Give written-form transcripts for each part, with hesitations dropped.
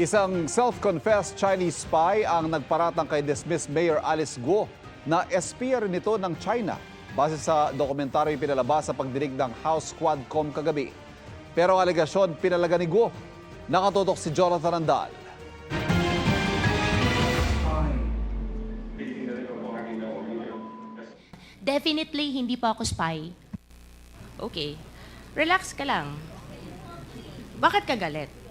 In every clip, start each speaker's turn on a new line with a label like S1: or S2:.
S1: Isang self-confessed Chinese spy ang nagparatang kay dismissed Mayor Alice Guo na espiya rin ito ng China base sa dokumentaryo pinalabas sa pagdinig ng House Quadcom kagabi. Pero ang alegasyon pinalaga ni Guo. Nakatutok si Jonathan Andal.
S2: Definitely, hindi po ako spy.
S3: Okay. Relax ka lang. Bakit ka galit?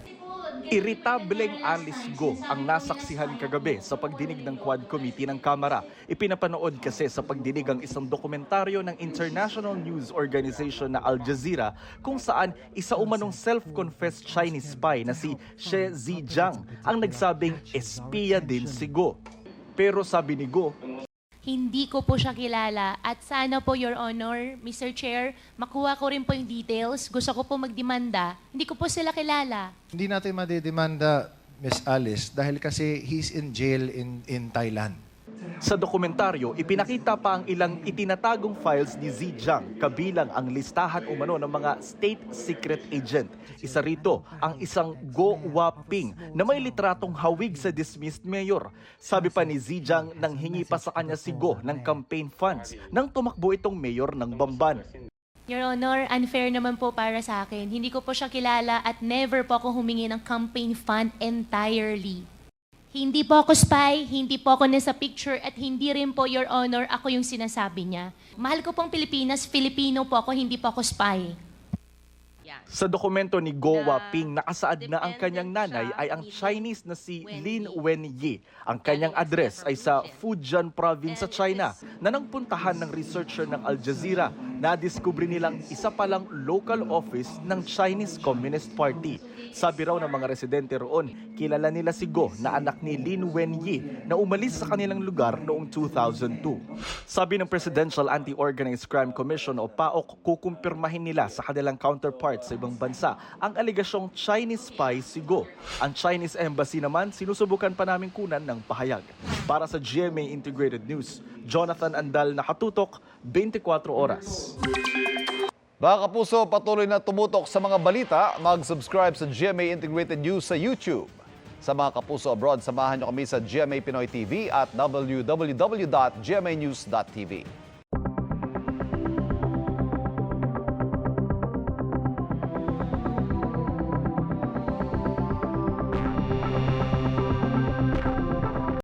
S4: Iritableng Alice Guo ang nasaksihan kagabi sa pagdinig ng Quad Committee ng Kamara. Ipinapanood kasi sa pagdinig ang isang dokumentaryo ng International News Organization na Al Jazeera kung saan isa umanong self-confessed Chinese spy na si She Zijiang ang nagsabing espiya din si Guo. Pero sabi ni Guo,
S2: Hindi ko po siya kilala at sana po, Your Honor, Mr. Chair, makuha ko rin po yung details. Gusto ko po magdemanda. Hindi ko po sila kilala.
S5: Hindi natin madidemanda, Miss Alice, dahil kasi he's in jail in Thailand.
S4: sa dokumentaryo, ipinakita pa ang ilang itinatagong files ni Zijiang kabilang ang listahan umano ng mga state secret agent. Isa rito ang isang Guo Waping na may litratong hawig sa dismissed mayor. Sabi pa ni Zijiang nang hingi pa sa kanya si Guo ng campaign funds nang tumakbo itong mayor ng Bamban.
S2: Your Honor, unfair naman po para sa akin. Hindi ko po siya kilala at never po ako humingi ng campaign fund entirely. Hindi po ako spy, hindi po ako nasa picture at hindi rin po, Your Honor, ako yung sinasabi niya. Mahal ko pong Pilipinas, Filipino po ako, hindi po ako spy.
S4: Sa dokumento ni Guo Waping, nakasaad na ang kanyang nanay ay ang Chinese na si Lin Wenyi. Ang kanyang address ay sa Fujian province sa China na nang puntahan ng researcher ng Al Jazeera, nadiskubre nilang isa palang local office ng Chinese Communist Party. Sabi raw ng mga residente roon, kilala nila si Guo na anak ni Lin Wenyi na umalis sa kanilang lugar noong 2002. Sabi ng Presidential Anti-Organized Crime Commission o PAOK, kukumpirmahin nila sa kanilang counterparts sa ibang bansa ang aligasyong Chinese spy si Guo. Ang Chinese Embassy naman, sinusubukan pa namin kunan ng pahayag. Para sa GMA Integrated News, Jonathan Andal, nakatutok, 24 oras.
S1: Mga kapuso, patuloy na tumutok sa mga balita. Mag-subscribe sa GMA Integrated News sa YouTube. Sa mga kapuso abroad, samahan niyo kami sa GMA Pinoy TV at www.gmanews.tv.